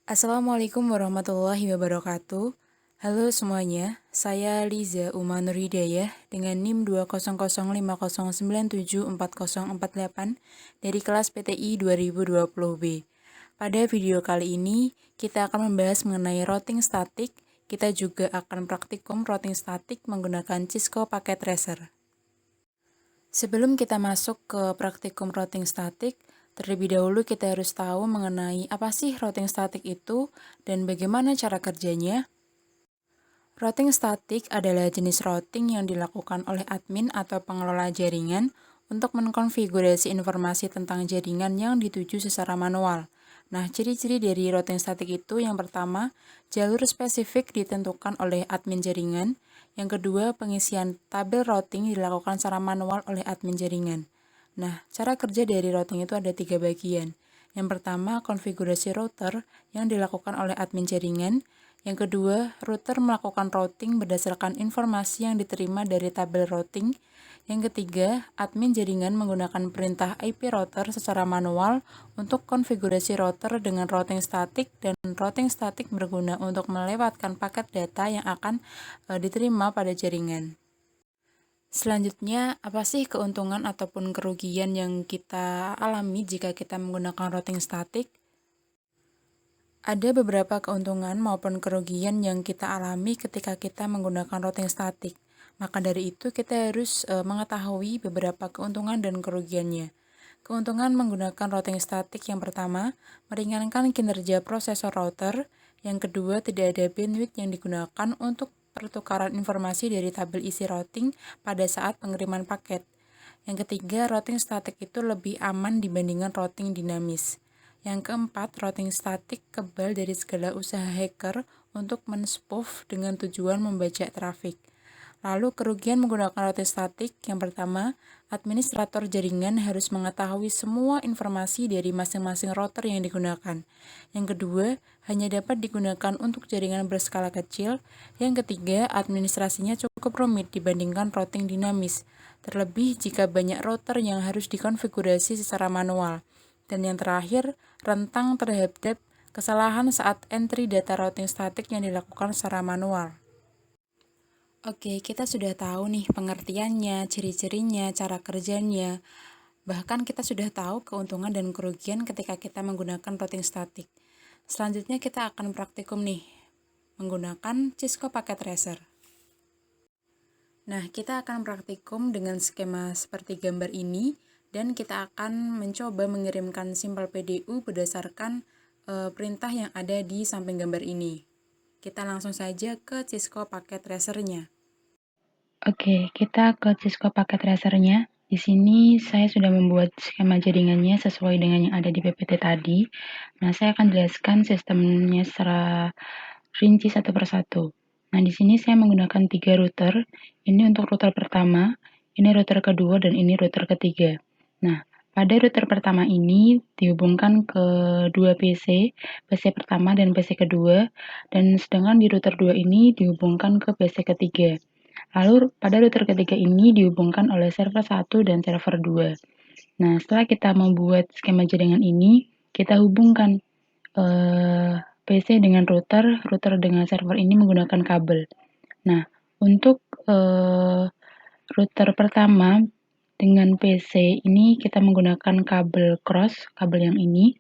Assalamualaikum warahmatullahi wabarakatuh. Halo semuanya, saya Liza Uma Nur Hidayah dengan NIM 20050974048 dari kelas PTI 2020B. Pada video kali ini, kita akan membahas mengenai routing statik. Kita juga akan praktikum routing statik menggunakan Cisco Packet Tracer. Sebelum kita masuk ke praktikum routing statik, terlebih dahulu kita harus tahu mengenai apa sih routing statik itu dan bagaimana cara kerjanya. Routing statik adalah jenis routing yang dilakukan oleh admin atau pengelola jaringan untuk mengkonfigurasi informasi tentang jaringan yang dituju secara manual. Nah, ciri-ciri dari routing statik itu yang pertama, jalur spesifik ditentukan oleh admin jaringan. Yang kedua, pengisian tabel routing dilakukan secara manual oleh admin jaringan. Nah, cara kerja dari routing itu ada 3 bagian. Yang pertama, konfigurasi router yang dilakukan oleh admin jaringan. Yang kedua, router melakukan routing berdasarkan informasi yang diterima dari tabel routing. Yang ketiga, admin jaringan menggunakan perintah IP router secara manual untuk konfigurasi router dengan routing statik, dan routing statik berguna untuk melewatkan paket data yang akan diterima pada jaringan. Selanjutnya, apa sih keuntungan ataupun kerugian yang kita alami jika kita menggunakan routing statik? Ada beberapa keuntungan maupun kerugian yang kita alami ketika kita menggunakan routing statik. Maka dari itu kita harus mengetahui beberapa keuntungan dan kerugiannya. Keuntungan menggunakan routing statik yang pertama, meringankan kinerja prosesor router. Yang kedua, tidak ada bandwidth yang digunakan untuk pertukaran informasi dari tabel isi routing pada saat pengiriman paket. Yang ketiga, routing statik itu lebih aman dibandingkan routing dinamis. Yang keempat, routing statik kebal dari segala usaha hacker untuk men-spoof dengan tujuan membajak trafik. Lalu kerugian menggunakan routing statik, yang pertama, administrator jaringan harus mengetahui semua informasi dari masing-masing router yang digunakan. Yang kedua, hanya dapat digunakan untuk jaringan berskala kecil. Yang ketiga, administrasinya cukup rumit dibandingkan routing dinamis, terlebih jika banyak router yang harus dikonfigurasi secara manual. Dan yang terakhir, rentang terhadap kesalahan saat entry data routing statik yang dilakukan secara manual. Oke, kita sudah tahu nih pengertiannya, ciri-cirinya, cara kerjanya. Bahkan kita sudah tahu keuntungan dan kerugian ketika kita menggunakan routing statik. Selanjutnya kita akan praktikum nih, menggunakan Cisco Packet Tracer. Nah, kita akan praktikum dengan skema seperti gambar ini, dan kita akan mencoba mengirimkan simpel PDU berdasarkan perintah yang ada di samping gambar ini. Kita langsung saja ke Cisco Packet Tracer-nya. Oke, kita ke Cisco Packet Tracer-nya. Di sini saya sudah membuat skema jaringannya sesuai dengan yang ada di PPT tadi. Nah, saya akan jelaskan sistemnya secara rinci satu persatu. Nah, di sini saya menggunakan 3 router. Ini untuk router pertama, ini router kedua, dan ini router ketiga. Nah, pada router pertama ini dihubungkan ke dua PC pertama dan PC kedua, dan sedangkan di router 2 ini dihubungkan ke PC ketiga. Lalu pada router ketiga ini dihubungkan oleh server 1 dan server 2. Nah, setelah kita membuat skema jaringan ini, kita hubungkan PC dengan router dengan server ini menggunakan kabel. Nah, untuk router pertama dengan PC ini kita menggunakan kabel cross, kabel yang ini.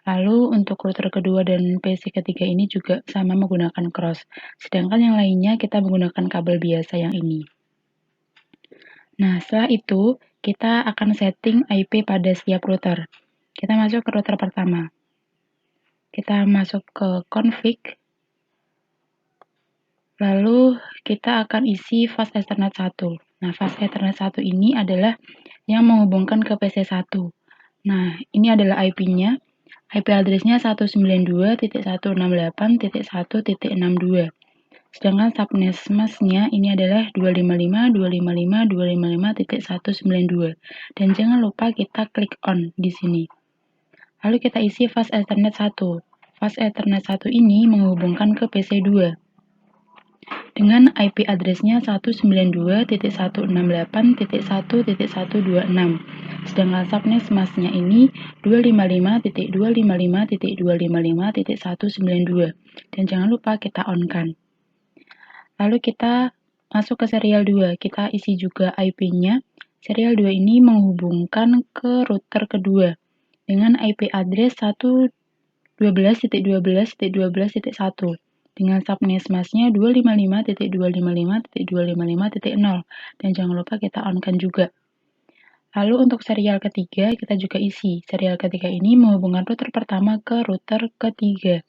Lalu untuk router kedua dan PC ketiga ini juga sama menggunakan cross. Sedangkan yang lainnya kita menggunakan kabel biasa yang ini. Nah, setelah itu kita akan setting IP pada setiap router. Kita masuk ke router pertama. Kita masuk ke config. Lalu kita akan isi fast ethernet 1. Nah, fast ethernet 1 ini adalah yang menghubungkan ke PC 1. Nah, ini adalah IP-nya. IP address-nya 192.168.1.62. Sedangkan subnet mask-nya ini adalah 255.255.255.192. Dan jangan lupa kita klik on di sini. Lalu kita isi fast ethernet 1. Fast ethernet 1 ini menghubungkan ke PC 2. dengan IP address-nya 192.168.1.126. Sedangkan subnet mask-nya ini 255.255.255.192. Dan jangan lupa kita on-kan. Lalu kita masuk ke serial 2, kita isi juga IP-nya. Serial 2 ini menghubungkan ke router kedua dengan IP address 112.12.12.1 dengan subnet mask-nya 255.255.255.0 dan jangan lupa kita on-kan juga. Lalu untuk serial ketiga kita juga isi. Serial ketiga ini menghubungkan router pertama ke router ketiga.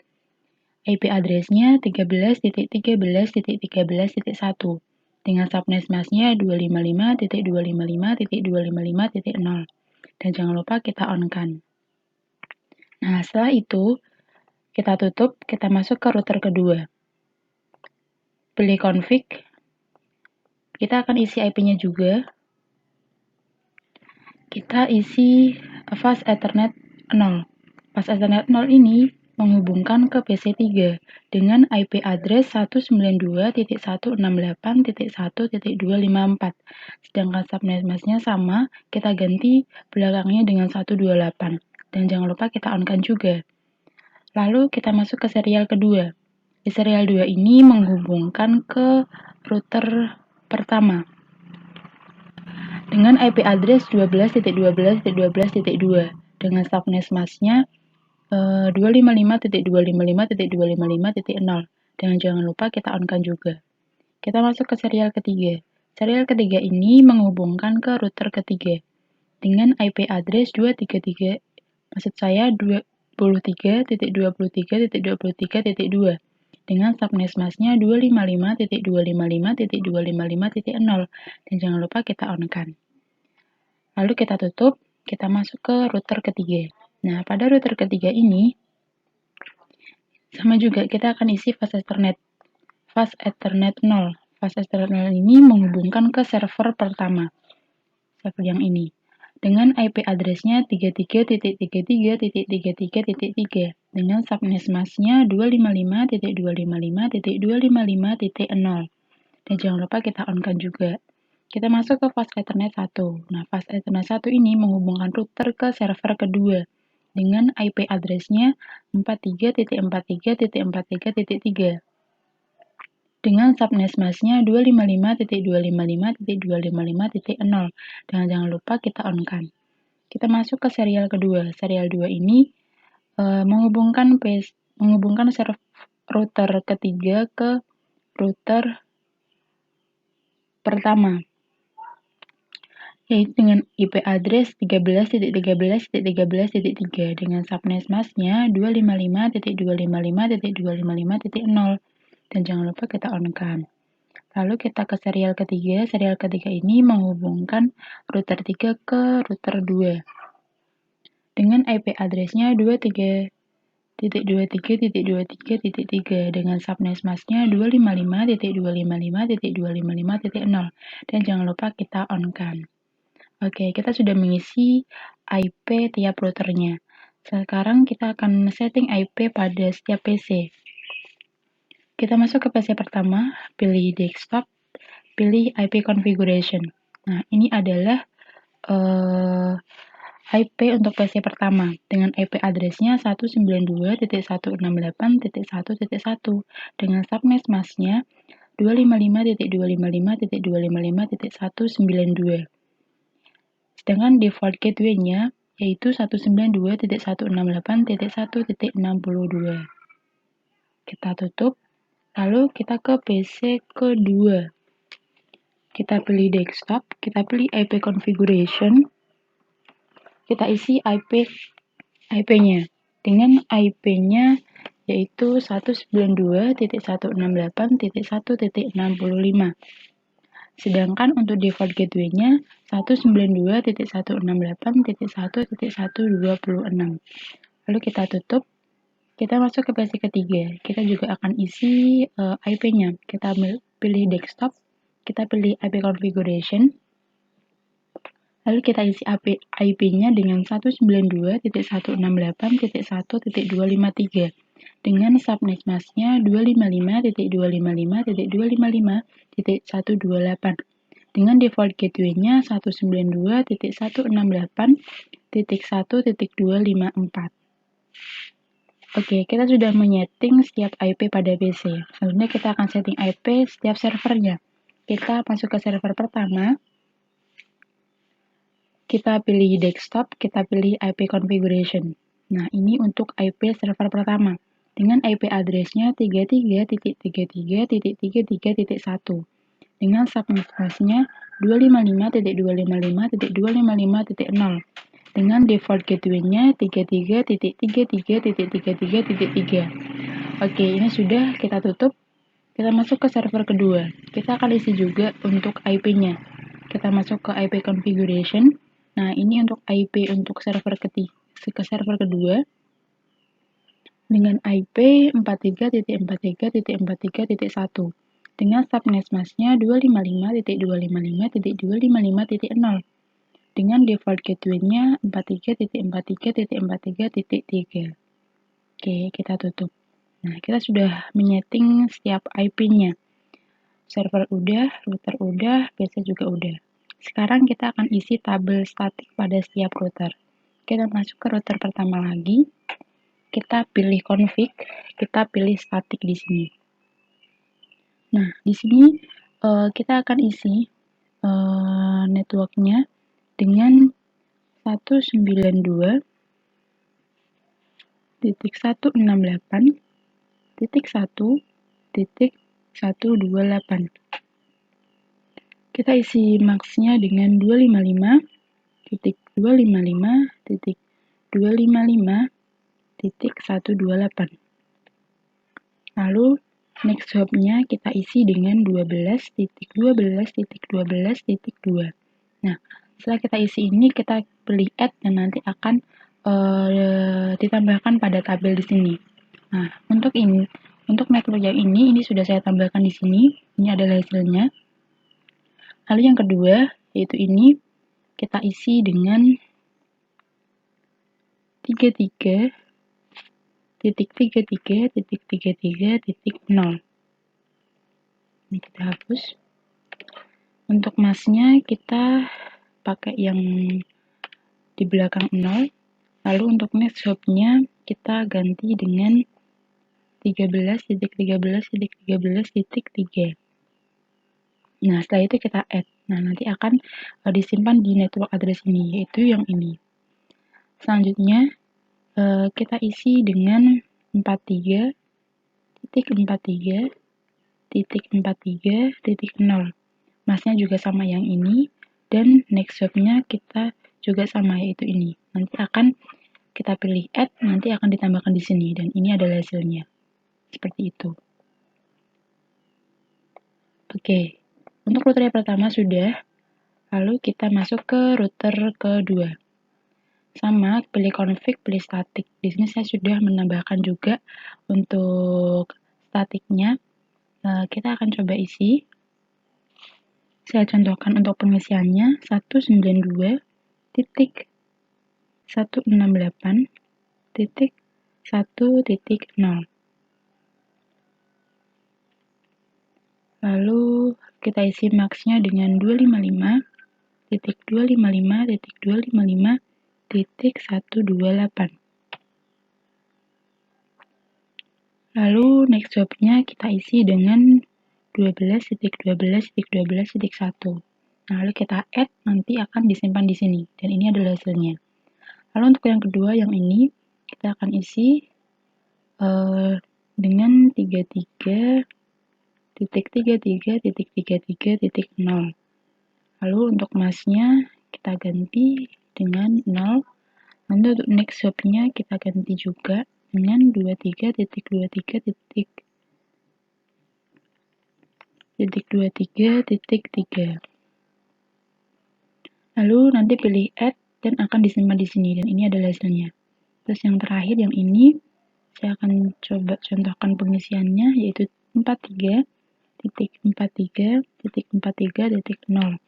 IP address-nya 13.13.13.1 dengan subnet mask-nya 255.255.255.0 dan jangan lupa kita on-kan. Nah, setelah itu kita tutup, kita masuk ke router kedua. Pilih config. Kita akan isi IP-nya juga. Kita isi fast ethernet 0. Fast ethernet 0 ini menghubungkan ke PC3 dengan IP address 192.168.1.254. Sedangkan subnet mask-nya sama, kita ganti belakangnya dengan 128. Dan jangan lupa kita on-kan juga. Lalu kita masuk ke serial kedua. Di serial 2 ini menghubungkan ke router pertama dengan IP address 12.12.12.2 dengan subnet mask-nya 255.255.255.0 dan jangan lupa kita on-kan juga. Kita masuk ke serial ketiga. Serial ketiga ini menghubungkan ke router ketiga dengan IP address 233, maksud saya 23.23.23.2 dengan subnet mask-nya 255.255.255.0 dan jangan lupa kita on-kan. Lalu kita tutup, kita masuk ke router ketiga. Nah, pada router ketiga ini sama juga kita akan isi fast ethernet 0. Fast ethernet 0 ini menghubungkan ke server pertama, server yang ini dengan IP address-nya 33.33.33.3 dengan subnet mask-nya 255.255.255.0 dan jangan lupa kita on-kan juga. Kita masuk ke fast ethernet 1. Nah, fast ethernet 1 ini menghubungkan router ke server kedua dengan IP address-nya 43.43.43.3 dengan subnet mask-nya 255.255.255.0 dan jangan lupa kita on-kan. Kita masuk ke serial kedua. Serial 2 ini menghubungkan router ketiga ke router pertama, yaitu dengan IP address 13.13.13.3 dengan subnet mask-nya 255.255.255.0 dan jangan lupa kita on-kan. Lalu kita ke serial ketiga. Serial ketiga ini menghubungkan router 3 ke router 2 dengan IP address-nya 23.23.23.3 dengan subnet mask-nya 255.255.255.0 dan jangan lupa kita on-kan. Oke, kita sudah mengisi IP tiap routernya. Sekarang kita akan setting IP pada setiap PC. Kita masuk ke PC pertama, pilih desktop, pilih IP configuration. Nah, ini adalah IP untuk PC pertama dengan IP address-nya 192.168.1.1 dengan subnet mask-nya 255.255.255.192. Sedangkan default gateway-nya yaitu 192.168.1.62. Kita tutup, lalu kita ke PC kedua. Kita pilih desktop, kita pilih IP configuration, kita isi IP-nya. Dengan IP-nya yaitu 192.168.1.65. Sedangkan untuk default gateway-nya 192.168.1.126. Lalu kita tutup, kita masuk ke PC ketiga. Kita juga akan isi IP-nya. Kita pilih desktop, kita pilih IP configuration, lalu kita isi IP-nya dengan 192.168.1.253 dengan subnet masknya 255.255.255.128 dengan default gateway-nya 192.168.1.254. Oke, kita sudah menyeting setiap IP pada PC. Selanjutnya kita akan setting IP setiap servernya. Kita masuk ke server pertama. Kita pilih desktop, kita pilih IP configuration. Nah, ini untuk IP server pertama. Dengan IP address-nya 33.33.33.1. Dengan subnet mask-nya 255.255.255.0. Dengan default gateway-nya 33.33.33.3. Oke, ini sudah kita tutup. Kita masuk ke server kedua. Kita akan isi juga untuk IP-nya. Kita masuk ke IP configuration. Nah, ini untuk IP untuk server server kedua dengan IP 43.43.43.1 dengan subnet mask-nya 255.255.255.0 dengan default gateway-nya 43.43.43.3. Oke, kita tutup. Nah, kita sudah menyeting setiap IP-nya. Server udah, router udah, PC juga udah. Sekarang kita akan isi tabel statik pada setiap router. Kita masuk ke router pertama lagi. Kita pilih config, kita pilih statik di sini. Nah, di sini kita akan isi networknya dengan 192.168.1.128. Kita isi max-nya dengan 255.255.255.128. Lalu next hop-nya kita isi dengan 12.12.12.2. Nah, setelah kita isi ini kita pilih add dan nanti akan ditambahkan pada tabel di sini. Nah, untuk network yang ini sudah saya tambahkan di sini. Ini adalah hasilnya. Lalu yang kedua, yaitu ini, kita isi dengan 33.33.33.0. Ini kita hapus. Untuk masknya kita pakai yang di belakang 0. Lalu untuk next hop-nya kita ganti dengan 13.13.13.3. Nah, setelah itu kita add. Nah, nanti akan disimpan di network address ini, yaitu yang ini. Selanjutnya, kita isi dengan 43.43.43.0. Masknya juga sama yang ini, dan next hop-nya kita juga sama, yaitu ini. Nanti akan kita pilih add, nanti akan ditambahkan di sini, dan ini adalah hasilnya. Seperti itu. Oke. Untuk router yang pertama sudah, lalu kita masuk ke router kedua. Sama, pilih config, pilih statik. Di sini saya sudah menambahkan juga untuk statiknya. Kita akan coba isi. Saya contohkan untuk pengisiannya 192.168.1.0. Lalu kita isi max-nya dengan 255.255.255.128. Lalu next hop-nya kita isi dengan 12.12.12.1. Lalu kita add, nanti akan disimpan di sini, dan ini adalah hasilnya. Lalu untuk yang kedua, yang ini, kita akan isi dengan 33.33.33.0. Lalu untuk masknya kita ganti dengan 0. Nanti untuk next hop-nya kita ganti juga dengan 23.23.23.3. Lalu nanti pilih add dan akan disimpan di sini, dan ini adalah hasilnya. Terus yang terakhir, yang ini saya akan coba contohkan pengisiannya, yaitu 43.43.43.0.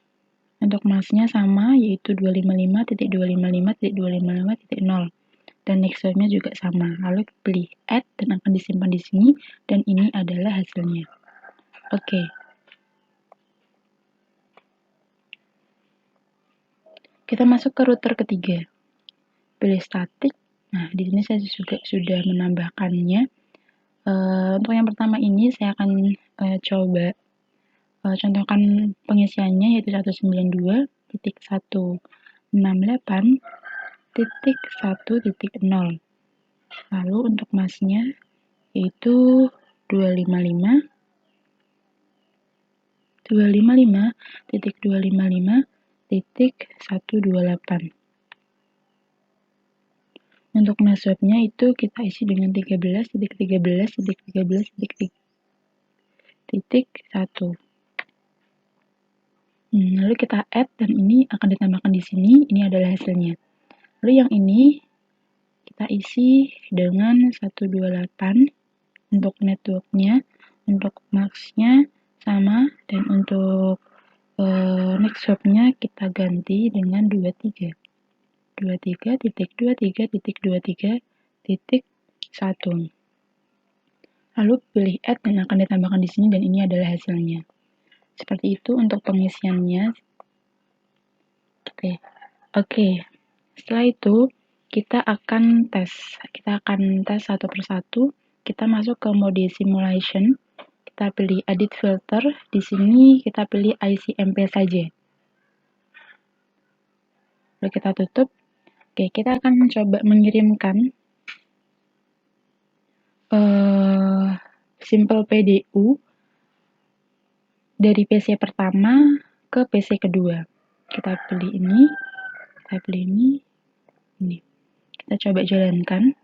Untuk masknya sama, yaitu 255.255.255.0. dan next swapnya juga sama. Lalu pilih add dan akan disimpan di sini, dan ini adalah hasilnya. Oke. Kita masuk ke router ketiga. Pilih static. Nah, di sini saya juga sudah menambahkannya. Untuk yang pertama ini saya akan coba contohkan pengisiannya, yaitu 192.168.1.0. Lalu untuk masnya yaitu 255.255.128. Untuk naswabnya itu kita isi dengan 13.13.13.1. Lalu kita add dan ini akan ditambahkan di sini. Ini adalah hasilnya. Lalu yang ini kita isi dengan 128 untuk networknya, untuk max-nya sama, dan untuk next swap-nya kita ganti dengan 23. 23.23.23.1. Lalu pilih add dan akan ditambahkan di sini, dan ini adalah hasilnya. Seperti itu untuk pengisiannya. Oke. Setelah itu kita akan tes satu persatu. Kita masuk ke mode simulation. Kita pilih edit filter. Di sini kita pilih ICMP saja. Lalu kita tutup. Oke, kita akan mencoba mengirimkan simple PDU dari PC pertama ke PC kedua. Kita pilih ini, ini. Kita coba jalankan.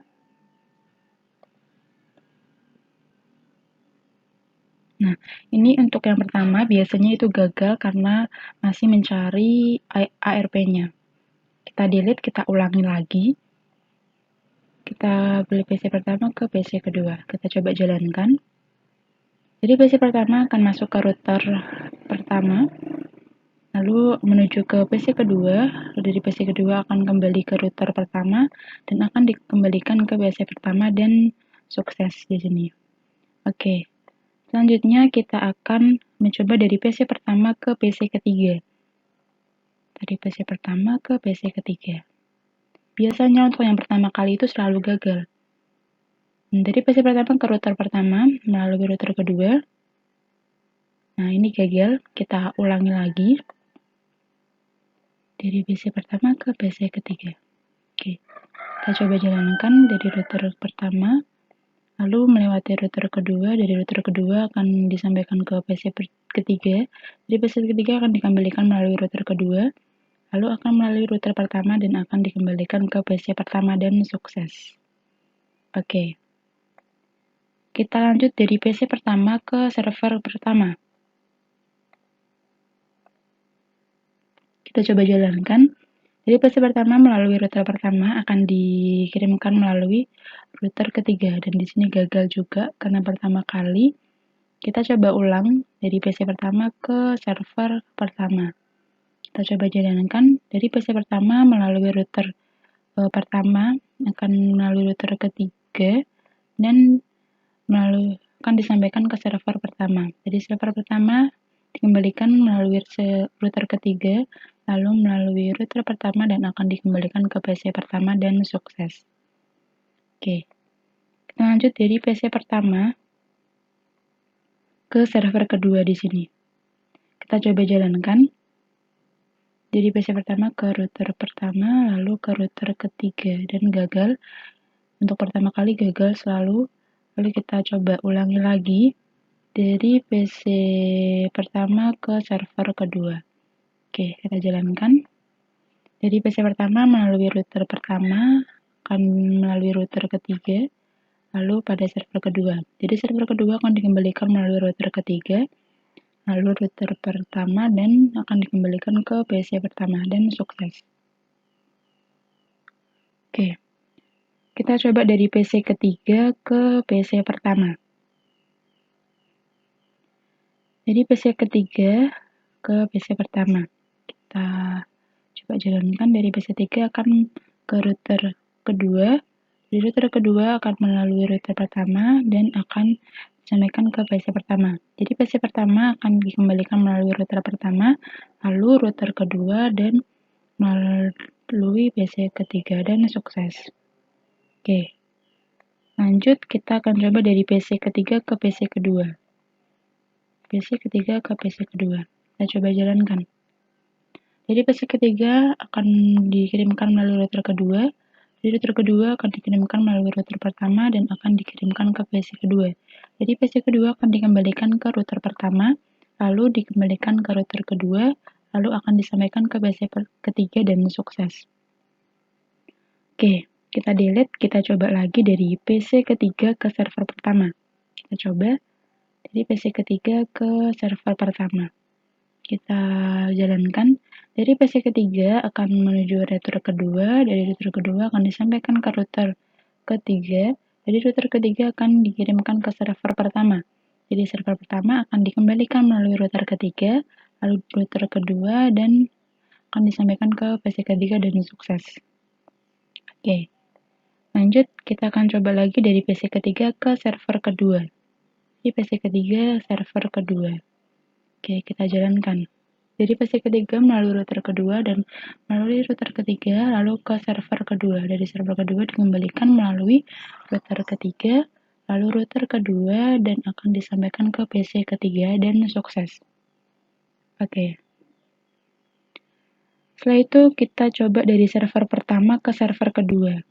Nah, ini untuk yang pertama biasanya itu gagal karena masih mencari ARP-nya. Kita delete, kita ulangi lagi. Kita pilih PC pertama ke PC kedua. Kita coba jalankan. Jadi PC pertama akan masuk ke router pertama, lalu menuju ke PC kedua, lalu dari PC kedua akan kembali ke router pertama, dan akan dikembalikan ke PC pertama dan sukses di sini. Oke. Selanjutnya kita akan mencoba dari PC pertama ke PC ketiga. Dari PC pertama ke PC ketiga. Biasanya untuk yang pertama kali itu selalu gagal. Dari PC pertama ke router pertama melalui router kedua. Nah, ini gagal. Kita ulangi lagi. Dari PC pertama ke PC ketiga. Oke. Kita coba jalankan dari router pertama. Lalu melewati router kedua, dari router kedua akan disampaikan ke PC ketiga. Dari PC ketiga akan dikembalikan melalui router kedua, lalu akan melalui router pertama dan akan dikembalikan ke PC pertama dan sukses. Oke. Kita lanjut dari PC pertama ke server pertama. Kita coba jalankan. Jadi PC pertama melalui router pertama akan dikirimkan melalui router ketiga, dan di sini gagal juga karena pertama kali. Kita coba ulang dari PC pertama ke server pertama. Kita coba jalankan dari PC pertama melalui router pertama akan melalui router ketiga dan akan disampaikan ke server pertama. Jadi server pertama dikembalikan melalui router ketiga, lalu melalui router pertama dan akan dikembalikan ke PC pertama dan sukses. Oke. Kita lanjut dari PC pertama ke server kedua di sini. Kita coba jalankan. Dari PC pertama ke router pertama, lalu ke router ketiga, dan gagal. Untuk pertama kali gagal selalu. Lalu kita coba ulangi lagi dari PC pertama ke server kedua. Oke, kita jalankan. Dari PC pertama melalui router pertama, akan melalui router ketiga, lalu pada server kedua. Jadi server kedua akan dikembalikan melalui router ketiga, lalu router pertama, dan akan dikembalikan ke PC pertama dan sukses. Oke. Kita coba dari PC ketiga ke PC pertama. Jadi PC ketiga ke PC pertama. Kita coba jalankan dari PC 3 akan ke router kedua, Di router kedua akan melalui router pertama dan akan disampaikan ke PC pertama. Jadi PC pertama akan dikembalikan melalui router pertama, lalu router kedua dan melalui PC ketiga dan sukses. Oke. Lanjut, kita akan coba dari PC ketiga ke PC kedua. PC ketiga ke PC kedua. Kita coba jalankan. Jadi PC ketiga akan dikirimkan melalui router kedua. Jadi router kedua akan dikirimkan melalui router pertama dan akan dikirimkan ke PC kedua. Jadi PC kedua akan dikembalikan ke router pertama, lalu dikembalikan ke router kedua, lalu akan disampaikan ke PC ketiga dan sukses. Oke. Kita delete, kita coba lagi dari PC ketiga ke server pertama. Kita coba dari PC ketiga ke server pertama. Kita jalankan. Dari PC ketiga akan menuju router kedua, dari router kedua akan disampaikan ke router ketiga, dari router ketiga akan dikirimkan ke server pertama. Jadi server pertama akan dikembalikan melalui router ketiga, lalu router kedua dan akan disampaikan ke PC ketiga dan sukses. Oke. Lanjut, kita akan coba lagi dari PC ketiga ke server kedua. Di PC ketiga, server kedua. Oke, kita jalankan. Dari PC ketiga melalui router kedua dan melalui router ketiga, lalu ke server kedua. Dari server kedua dikembalikan melalui router ketiga, lalu router kedua dan akan disampaikan ke PC ketiga dan sukses. Oke. Setelah itu kita coba dari server pertama ke server kedua.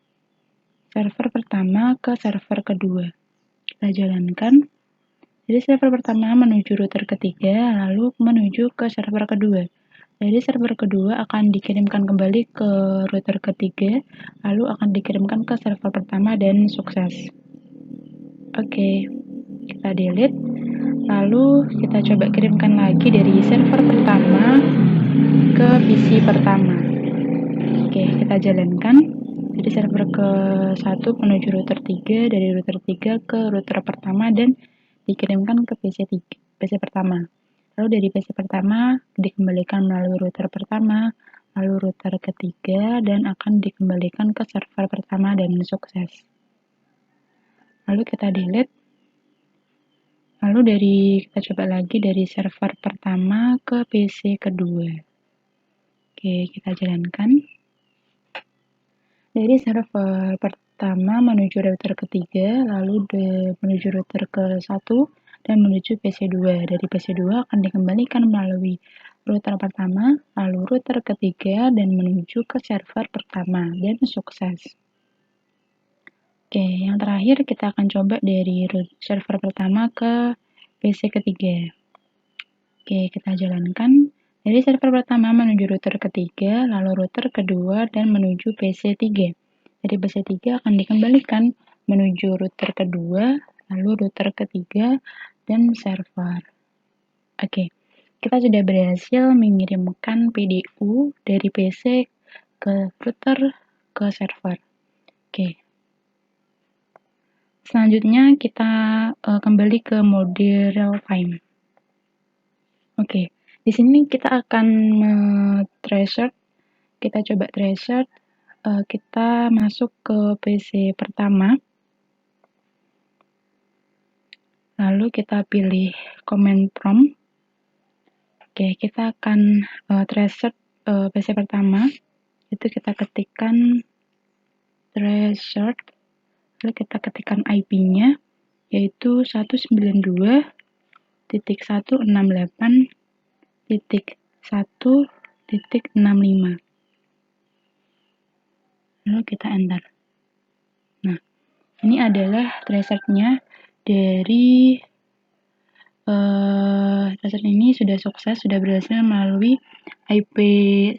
Server pertama ke server kedua. Kita jalankan. Jadi server pertama menuju router ketiga, lalu menuju ke server kedua. Jadi server kedua akan dikirimkan kembali ke router ketiga, lalu akan dikirimkan ke server pertama dan sukses. Oke, kita delete. Lalu kita coba kirimkan lagi dari server pertama ke PC pertama. Oke, kita jalankan. Jadi server ke-1 menuju router 3, dari router 3 ke router pertama dan dikirimkan ke PC pertama. Lalu dari PC pertama dikembalikan melalui router pertama, lalu router ketiga dan akan dikembalikan ke server pertama dan sukses. Lalu kita delete. Lalu kita coba lagi dari server pertama ke PC kedua. Oke, kita jalankan. Dari server pertama menuju router ketiga, lalu menuju router ke-1 dan menuju PC2. Dari PC2 akan dikembalikan melalui router pertama, lalu router ketiga dan menuju ke server pertama dan sukses. Oke, yang terakhir kita akan coba dari server pertama ke PC ketiga. Oke, kita jalankan. Dari server pertama menuju router ketiga, lalu router kedua dan menuju PC3. Dari PC3 akan dikembalikan menuju router kedua, lalu router ketiga dan server. Oke, kita sudah berhasil mengirimkan PDU dari PC ke router ke server. Oke. Selanjutnya kita kembali ke mode real time. Oke. Di sini kita akan tracer, kita coba tracer, kita masuk ke PC pertama, lalu kita pilih command prompt. Oke, kita akan tracer PC pertama, itu kita ketikkan tracer, lalu kita ketikkan IP-nya, yaitu 192.168.1.65. Lalu kita enter. Nah, ini adalah tracernya dari tracer ini sudah sukses, sudah berhasil melalui IP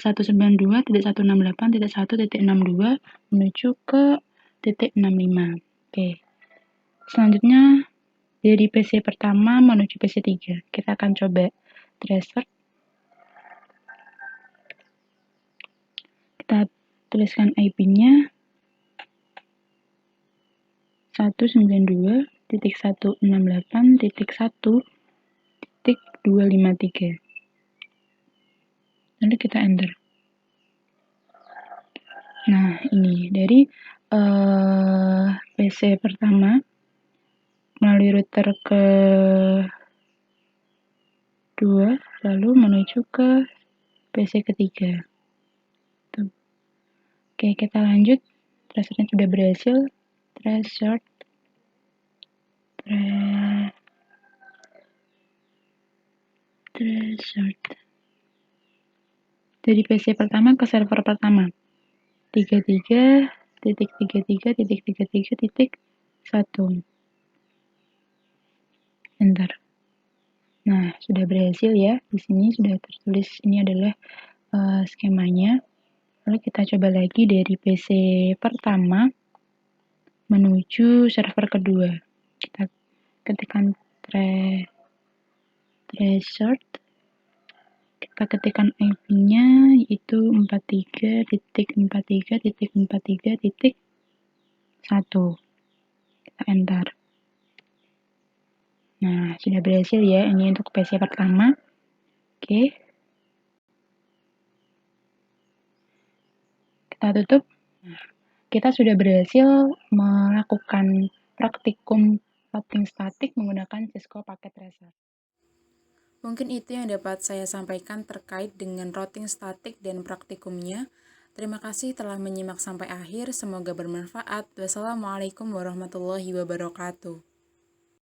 192.168.1.62 menuju ke titik 65. Oke. Selanjutnya dari PC pertama menuju PC 3. Kita akan coba tracer. Kita tuliskan IP-nya 192.168.1.253. Lalu kita enter. Nah, ini dari PC pertama melalui router ke 2, lalu menuju ke PC ketiga. Tuh. Oke, kita lanjut. Tracernya sudah berhasil. Tracer. Dari PC pertama ke server pertama. 33.33.33.1. Enter. Nah, sudah berhasil ya. Di sini sudah tertulis ini adalah skemanya. Lalu kita coba lagi dari PC pertama menuju server kedua. Kita ketikkan tracer, kita ketikkan IP-nya yaitu 43.43.43.1. Kita enter. Nah, sudah berhasil ya. Ini untuk PC pertama. Oke. Kita tutup. Nah, kita sudah berhasil melakukan praktikum routing statik menggunakan Cisco Packet Tracer. Mungkin itu yang dapat saya sampaikan terkait dengan routing statik dan praktikumnya. Terima kasih telah menyimak sampai akhir, semoga bermanfaat. Wassalamualaikum warahmatullahi wabarakatuh.